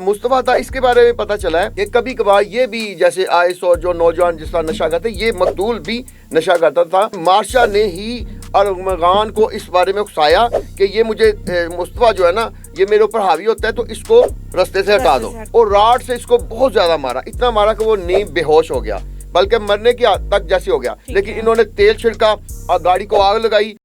मुस्तफ़ा था इसके बारे में पता चला है कि कभी कभार ये भी जैसे आइस और जो नौजवान जिस तरह नशा करते ये मकतूल भी नशा करता था। मार्शा ने ही अरमगान को इस बारे में उकसाया कि ये मुझे मुस्तफ़ा जो है ना ये मेरे ऊपर हावी होता है तो इसको रास्ते से हटा दो, और राड से इसको बहुत ज्यादा मारा, इतना मारा कि वो नींद बेहोश हो गया, बल्कि मरने की हद तक जैसे हो गया। लेकिन इन्होंने तेल छिड़का और गाड़ी को आग लगाई।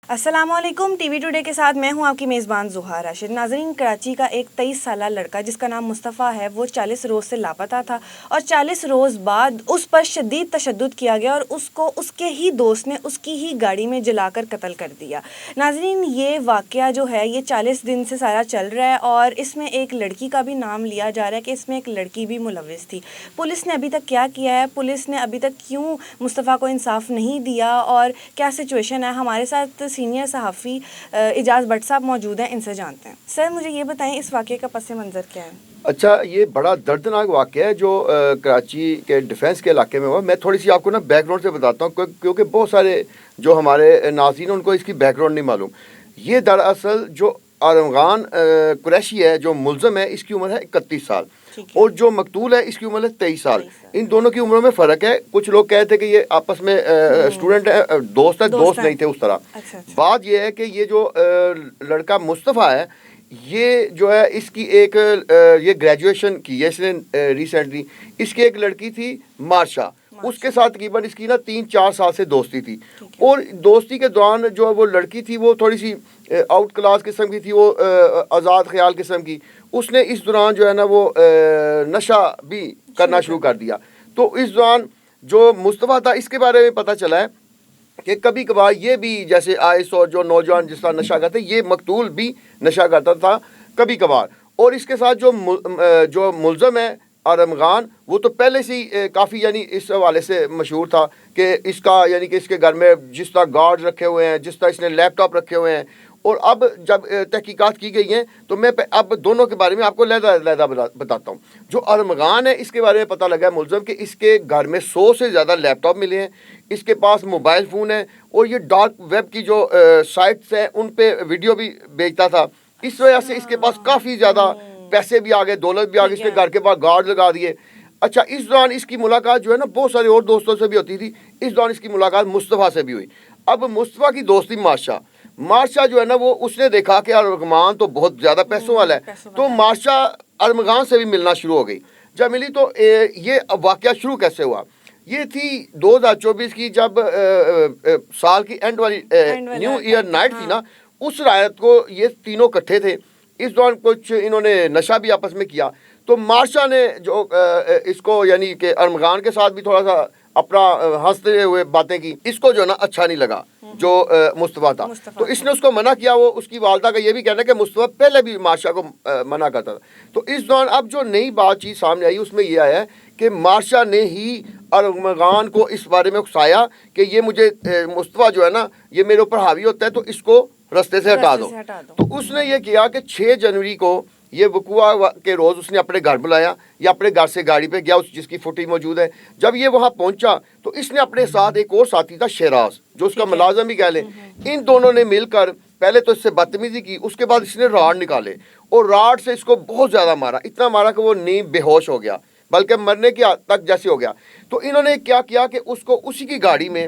अस्सलामुअलैकुम, टीवी टुडे के साथ मैं हूं आपकी मेज़बान ज़ुहा राशिद। नाज़रीन, कराची का एक 23 साला लड़का जिसका नाम मुस्तफ़ा है वो 40 रोज़ से लापता था और 40 रोज़ बाद उस पर शदीद तशद्दुद किया गया और उसको उसके ही दोस्त ने उसकी ही गाड़ी में जलाकर कत्ल कर दिया। नाज़रीन, ये वाक़या जो है ये 40 दिन से सारा चल रहा है और इसमें एक लड़की का भी नाम लिया जा रहा है कि इसमें एक लड़की भी मुलव्विस थी। पुलिस ने अभी तक क्या किया है, पुलिस ने अभी तक क्यों मुस्तफ़ा को इंसाफ नहीं दिया और क्या सिचुएशन है, हमारे साथ सीनियर सहाफ़ी इजाज़ भट्ट साहब मौजूद हैं, इनसे जानते हैं। सर, मुझे ये बताएं इस वाक़े का पस मंज़र क्या है? अच्छा, ये बड़ा दर्दनाक वाक़या है जो कराची के डिफेंस के इलाके में हुआ। मैं थोड़ी सी आपको ना बैकग्राउंड से बताता हूँ क्योंकि बहुत सारे जो हमारे नाज़रीन उनको इसकी बैकग्राउंड नहीं मालूम। ये दरअसल जो अरमगान कुरैशी है जो मुल्ज़म है इसकी उम्र है 31 साल और जो मकतूल है इसकी उम्र है 23 साल। इन दोनों की उम्रों में फ़र्क है। कुछ लोग कहते हैं कि ये आपस में स्टूडेंट है, दोस्त नहीं थे उस तरह। अच्छा। बात ये है कि ये जो लड़का मुस्तफ़ा है ये जो है इसकी एक ये ग्रेजुएशन की है इसने रिसेंटली। इसकी एक लड़की थी मार्शा, उसके साथ तकरीबन इसकी ना 3-4 साल से दोस्ती थी और दोस्ती के दौरान जो वो लड़की थी वो थोड़ी सी आउट क्लास किस्म की थी, वो आज़ाद ख्याल किस्म की। उसने इस दौरान जो है ना वो नशा भी करना शुरू कर दिया। तो इस दौरान जो मुस्तफ़ा था इसके बारे में पता चला है कि कभी कभार ये भी जैसे आइस और जो नौजवान जिस तरह नशा करते ये मकतूल भी नशा करता था कभी कभार। और इसके साथ जो मुल्ज़म है अरमगान वो तो पहले से ही काफ़ी यानी इस हवाले से मशहूर था कि इसका यानी कि इसके घर में जिस तरह गार्ड रखे हुए हैं, जिस तरह इसने लैपटॉप रखे हुए हैं। और अब जब तहकीकात की गई हैं तो मैं अब दोनों के बारे में आपको लहदा बताता हूँ। जो अरमगान है इसके बारे में पता लगा है मुल्ज़म कि इसके घर में 100 से ज़्यादा लैपटॉप मिले हैं, इसके पास मोबाइल फ़ोन है और ये डार्क वेब की जो साइट्स हैं उन पर वीडियो भी बेचता था। इस वजह से इसके पास काफ़ी ज़्यादा पैसे भी आ गए, दौलत भी आ गई, इसके घर के पास गार्ड लगा दिए। अच्छा, इस दौरान इसकी मुलाकात जो है ना बहुत सारे और दोस्तों से भी होती थी। इस दौरान इसकी मुलाकात मुस्तफ़ा से भी हुई। अब मुस्तफ़ा की दोस्ती मार्शा जो है ना वो उसने देखा कि अरमगान तो बहुत ज़्यादा पैसों वाला है, तो मार्शा अरमगान से भी मिलना शुरू हो गई। जब मिली तो ये वाक़या शुरू कैसे हुआ? ये थी 2024 की जब साल की एंड वाली न्यू ईयर नाइट थी ना, उस रात को ये तीनों इकट्ठे थे। इस दौरान कुछ इन्होंने नशा भी आपस में किया। तो मार्शा ने जो इसको यानी कि अरमगान के साथ भी थोड़ा सा अपना हंसते हुए बातें की। इसको जो ना अच्छा नहीं लगा जो मुस्तफ़ा था, तो इसने उसको मना किया। वो उसकी वालदा का ये भी कहना है कि मुस्तफ़ा पहले भी मार्शा को मना करता था। तो इस दौरान अब जो नई बातचीत सामने आई उसमें ये आया है कि मार्शा ने ही अरमगान को इस बारे में उकसाया कि ये मुझे मुस्तफ़ा जो है ना ये मेरे ऊपर हावी होता है तो इसको रास्ते से हटा दो। तो उसने ये किया कि 6 जनवरी को ये वकुआ के रोज़ उसने अपने घर बुलाया या अपने घर से गाड़ी पे गया, उस जिसकी फुटेज मौजूद है। जब ये वहाँ पहुँचा तो इसने अपने साथ एक और साथी था शहराज, जो उसका मुलाजम भी कह लें। इन दोनों ने मिलकर पहले तो इससे बदतमीजी की, उसके बाद इसने राड निकाले और राड से इसको बहुत ज़्यादा मारा, इतना मारा कि वो नींद बेहोश हो गया, बल्कि मरने की हद तक जैसे हो गया। तो इन्होंने क्या किया कि उसको उसी की गाड़ी में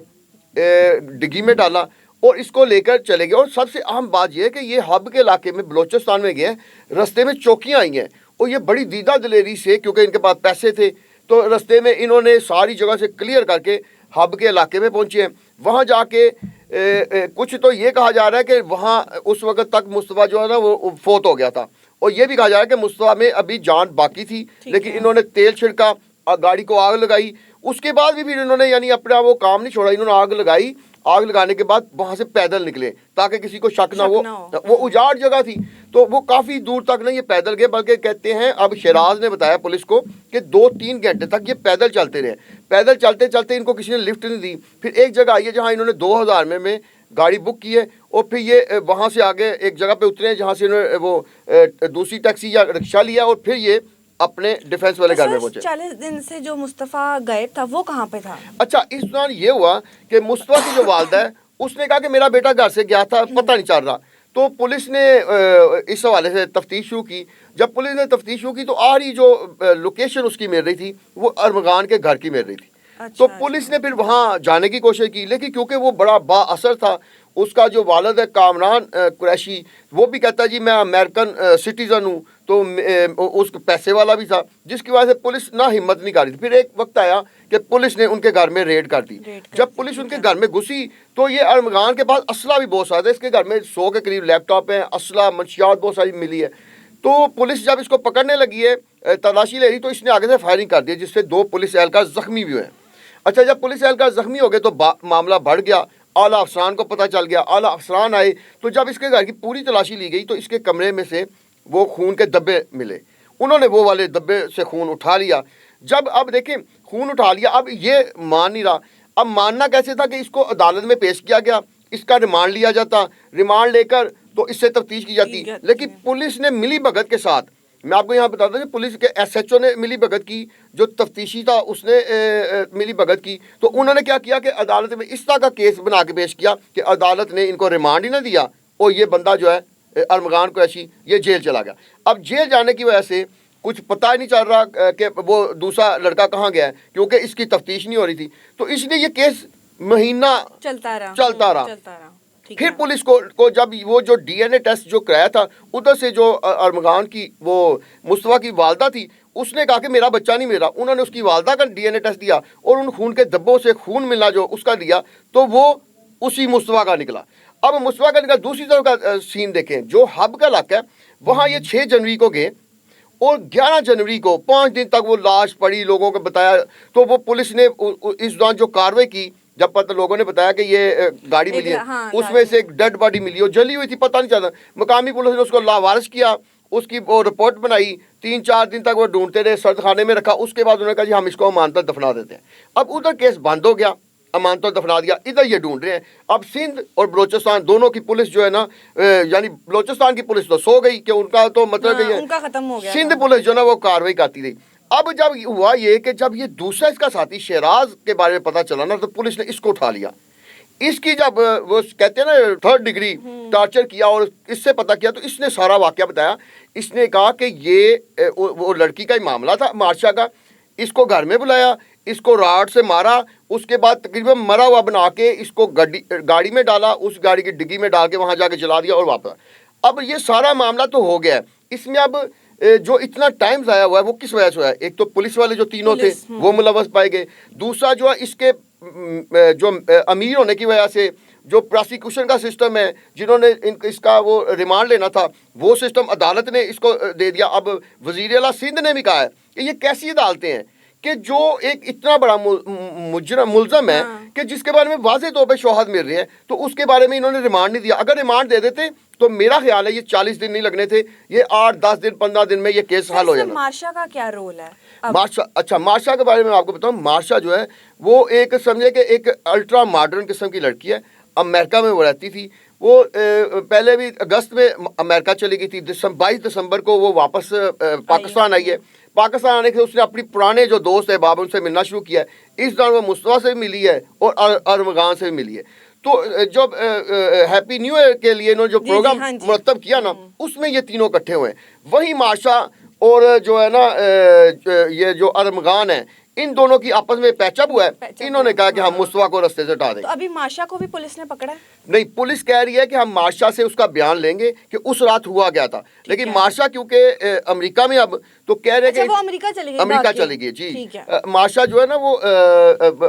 डिग्गी में डाला और इसको लेकर चले गए। और सबसे अहम बात यह है कि ये हब के इलाके में बलोचिस्तान में गए, रास्ते में चौकियाँ आई हैं और ये बड़ी दीदा दिलेरी से, क्योंकि इनके पास पैसे थे, तो रास्ते में इन्होंने सारी जगह से क्लियर करके हब के इलाके में पहुँचे हैं। वहाँ जाके कुछ तो ये कहा जा रहा है कि वहाँ उस वक्त तक मुस्तफ़ा जो है ना वो फोत हो गया था, और ये भी कहा जा रहा है कि मुस्तफ़ा में अभी जान बाकी थी, लेकिन इन्होंने तेल छिड़का, गाड़ी को आग लगाई। उसके बाद भी फिर इन्होंने यानी अपना वो काम नहीं छोड़ा, इन्होंने आग लगाई। आग लगाने के बाद वहाँ से पैदल निकले ताकि किसी को शक ना हो। वो उजाड़ जगह थी तो वो काफ़ी दूर तक ना ये पैदल गए, बल्कि कहते हैं अब शहराज ने बताया पुलिस को कि 2-3 घंटे तक ये पैदल चलते रहे। पैदल चलते चलते इनको किसी ने लिफ्ट नहीं दी। फिर एक जगह आई है जहाँ इन्होंने 2000 में गाड़ी बुक की है और फिर ये वहाँ से आगे एक जगह पे उतरे जहाँ से इन्होंने वो दूसरी टैक्सी या रिक्शा लिया और फिर ये अपने डिफेंस वाले घर में पहुंचे। 40 दिन से जो मुस्तफ़ा गायब था वो कहाँ पे था? अच्छा, इस दौरान ये हुआ कि मुस्तफ़ा की जो वालदा है उसने कहा कि मेरा बेटा घर से गया था, पता नहीं चल रहा। तो पुलिस ने इस हवाले से तफ्तीश शुरू की। जब पुलिस ने तफ्तीश शुरू की तो आखिरी जो लोकेशन उसकी मिल रही थी वो अरमगान के घर की मिल रही थी। तो पुलिस ने फिर वहाँ जाने की कोशिश की, लेकिन क्योंकि वो बड़ा बाअसर था, उसका जो वालिद है कामरान कुरैशी, वो भी कहता है जी मैं अमेरिकन सिटीज़न हूँ, तो उस पैसे वाला भी था, जिसकी वजह से पुलिस ना हिम्मत नहीं कर रही थी। फिर एक वक्त आया कि पुलिस ने उनके घर में रेड कर दी। जब पुलिस उनके घर में घुसी तो ये अरमगान के पास असला भी बहुत सारा था, इसके घर में 100 के करीब लैपटॉप हैं, असला मंशियात बहुत सारी मिली है। तो पुलिस जब इसको पकड़ने लगी है, तलाशी ले रही, तो इसने आगे से फायरिंग कर दी, जिससे 2 पुलिस एहलकार जख्मी भी हुए। अच्छा, जब पुलिस एहलकार जख्मी हो गए तो मामला बढ़ गया, आला अफसरान को पता चल गया। आला अफसरान आए तो जब इसके घर की पूरी तलाशी ली गई तो इसके कमरे में से वो खून के डब्बे मिले। उन्होंने वो वाले डब्बे से खून उठा लिया। जब अब देखें खून उठा लिया, अब ये मान नहीं रहा। अब मानना कैसे था कि इसको अदालत में पेश किया गया, इसका रिमांड लिया जाता, रिमांड लेकर तो इससे तफ्तीश की जाती। लेकिन पुलिस ने मिली भगत के साथ, मैं आपको यहाँ बताता हूँ, पुलिस के SHO ने मिली भगत की, जो तफ्तीशी था उसने मिली भगत की। तो उन्होंने क्या किया कि अदालत में इस तरह का केस बना के पेश किया कि अदालत ने इनको रिमांड ही ना दिया और ये बंदा जो है अरमगान कुरैशी ये जेल चला गया। अब जेल जाने की वजह से कुछ पता ही नहीं चल रहा कि वो दूसरा लड़का कहाँ गया है, क्योंकि इसकी तफ्तीश नहीं हो रही थी। तो इसलिए ये केस महीना चलता रहा। फिर पुलिस को जब वो जो DNA टेस्ट जो कराया था, उधर से जो अरमगान की वो मुस्तफ़ा की वालदा थी, उसने कहा कि मेरा बच्चा नहीं मेरा। उन्होंने उसकी वालदा का DNA टेस्ट दिया और उन खून के धब्बों से खून मिलना जो उसका दिया, तो वो उसी मुस्तफ़ा का निकला। अब मुस्तफ़ा का निकला। दूसरी तरफ का सीन देखें, जो हब का इलाका है वहाँ ये 6 जनवरी को गए और 11 जनवरी को 5 दिन तक वो लाश पड़ी, लोगों को बताया। तो वो पुलिस ने इस दौरान जो कार्रवाई की, जब पता लोगों ने बताया कि ये गाड़ी मिली है, हाँ, उसमें से एक डेड बॉडी मिली और जली हुई थी, पता नहीं चला। मकामी पुलिस ने उसको लावारिस किया, उसकी वो रिपोर्ट बनाई। 3-4 दिन तक वो ढूंढते रहे, सर्द खाने में रखा। उसके बाद उन्होंने कहा जी हम इसको अमानत दफना देते हैं। अब उधर केस बंद हो गया, अमानत दफना दिया। इधर ये ढूंढ रहे हैं। अब सिंध और बलोचिस्तान दोनों की पुलिस जो है ना, यानी बलोचिस्तान की पुलिस तो सो गई कि उनका तो मतलब हाँ, उनका खत्म हो गया। सिंध पुलिस जो ना वो कार्रवाई करती रही। अब जब हुआ ये कि जब ये दूसरा इसका साथी शहराज के बारे में पता चला ना, तो पुलिस ने इसको उठा लिया। इसकी जब वो कहते हैं ना 3rd डिग्री टॉर्चर किया और इससे पता किया, तो इसने सारा वाकया बताया। इसने कहा कि ये वो लड़की का ही मामला था मार्शा का। इसको घर में बुलाया, इसको राड से मारा, उसके बाद तकरीबन मरा हुआ बना के इसको गाड़ी में डाला, उस गाड़ी की डिग्गी में डाल के वहाँ जाके जला दिया और वापस। अब ये सारा मामला तो हो गया है। इसमें अब जो इतना टाइम ज़ाया हुआ है वो किस वजह से हुआ है? एक तो पुलिस वाले जो तीनों थे वो मुलव्वस पाए गए। दूसरा जो है इसके जो अमीर होने की वजह से जो प्रोसिक्यूशन का सिस्टम है, जिन्होंने इसका वो रिमांड लेना था, वो सिस्टम अदालत ने इसको दे दिया। अब वज़ीर आला सिंध ने भी कहा है कि ये कैसी अदालतें हैं कि जो एक इतना बड़ा मुलज़म है कि जिसके बारे में वाज़ेह तौर पे शवाहद मिल रही है, तो उसके बारे में इन्होंने रिमांड नहीं दिया। अगर रिमांड दे देते तो मेरा ख्याल है ये 40 दिन नहीं लगने थे, ये 8-10 दिन 15 दिन में ये केस हल हो जाना। मार्शा का क्या रोल है? मार्शा के बारे में आपको बताऊं, मार्शा जो है वो एक समझे कि एक अल्ट्रा मॉडर्न किस्म की लड़की है। अमेरिका में वो रहती थी। वो पहले भी अगस्त में अमेरिका चली गई थी। 22 दिसंबर को वो वापस पाकिस्तान आई है। पाकिस्तान आने के उसने अपनी पुराने जो दोस्त है बाब उनसे मिलना शुरू किया है। इस दौरान वो मुस्तफ़ा से मिली है और अरमगान से भी मिली है। तो जब हैप्पी न्यू ईयर के लिए इन्होंने जो प्रोग्राम मुरतब किया ना, उसमें ये तीनों इकट्ठे हुए हैं। वही मार्शा और जो है ना ये जो अरमगान है, इन दोनों की आपस में पैचअप हुआ है। इन्होंने कहा कि हम मुस्तफ़ा को रास्ते से हटा दें। तो अभी मार्शा को भी पुलिस ने पकड़ा है? नहीं, पुलिस कह रही है कि हम मार्शा से उसका बयान लेंगे कि उस रात हुआ गया था। लेकिन मार्शा क्योंकि अमेरिका में अब तो कह रहे हैं कि वो अमेरिका चली गई जी। मार्शा जो है ना वो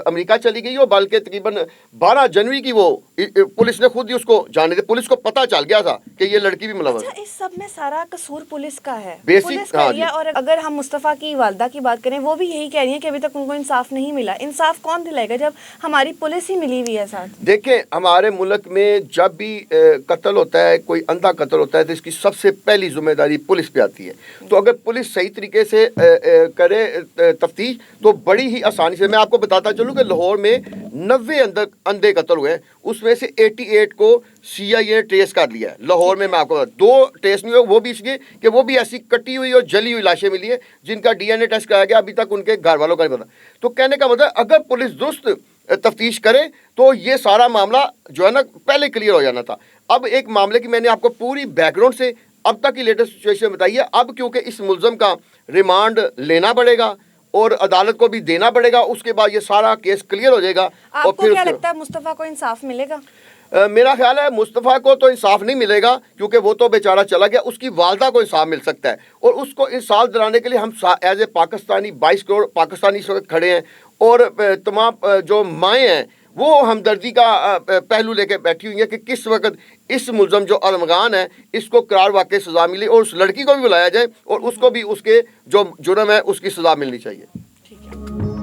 अमेरिका चली गई और बल्कि तकरीबन 12 जनवरी की वो पुलिस ने खुद ही उसको जाने दे। पुलिस को पता चल गया था कि ये लड़की भी मुलव्वस है। इस सब में सारा कसूर पुलिस का है, बेसिक। और अगर हम मुस्तफ़ा की वालदा की बात करें, वो भी यही कह रही है कि अभी तक उनको इंसाफ नहीं मिला। इंसाफ कौन दिलाएगा जब हमारी पुलिस ही मिली हुई है साथ? देखें, हमारे मुल्क में जब भी कत्ल होता है, कोई अंधा कत्ल होता है, तो इसकी सबसे पहली जिम्मेदारी पुलिस पे आती है। तो अगर पुलिस सही तरीके से करे तफ्तीश तो बड़ी ही आसानी से। मैं आपको बताता चलूँ कि लाहौर में 90 अंधे कत्ल हुए हैं, उसमें से 88 को CIA ने ट्रेस कर लिया है। लाहौर में मैं आपको 2 ट्रेस नहीं हुए, वो भी इसलिए कि वो भी ऐसी कटी हुई और जली हुई लाशें मिली है जिनका DNA टेस्ट कराया गया, अभी तक उनके घर वालों का नहीं पता। तो कहने का मतलब अगर पुलिस दुरुस्त तफ्तीश करे तो ये सारा मामला जो है ना पहले क्लियर हो जाना था। अब एक मामले की मैंने आपको पूरी बैकग्राउंड से अब तक की लेटेस्ट सिचुएशन बताई है। अब क्योंकि इस मुलजम का रिमांड लेना पड़ेगा और अदालत को भी देना पड़ेगा, उसके बाद ये सारा केस क्लियर हो जाएगा। और आपको क्या लगता है मुस्तफ़ा को इंसाफ मिलेगा? मेरा ख्याल है मुस्तफ़ा को तो इंसाफ नहीं मिलेगा, क्योंकि वो तो बेचारा चला गया। उसकी वालदा को इंसाफ मिल सकता है, और उसको इंसाफ दिलाने के लिए हम एज ए पाकिस्तानी 22 करोड़ पाकिस्तानी इस वक्त खड़े हैं, और तमाम जो माएँ हैं वो हमदर्दी का पहलू लेके बैठी हुई है कि किस वक्त इस मुलजम जो अरमगान है इसको करार वाकई सज़ा मिले, और उस लड़की को भी बुलाया जाए और उसको भी उसके जो जुर्म है उसकी सज़ा मिलनी चाहिए। ठीक है।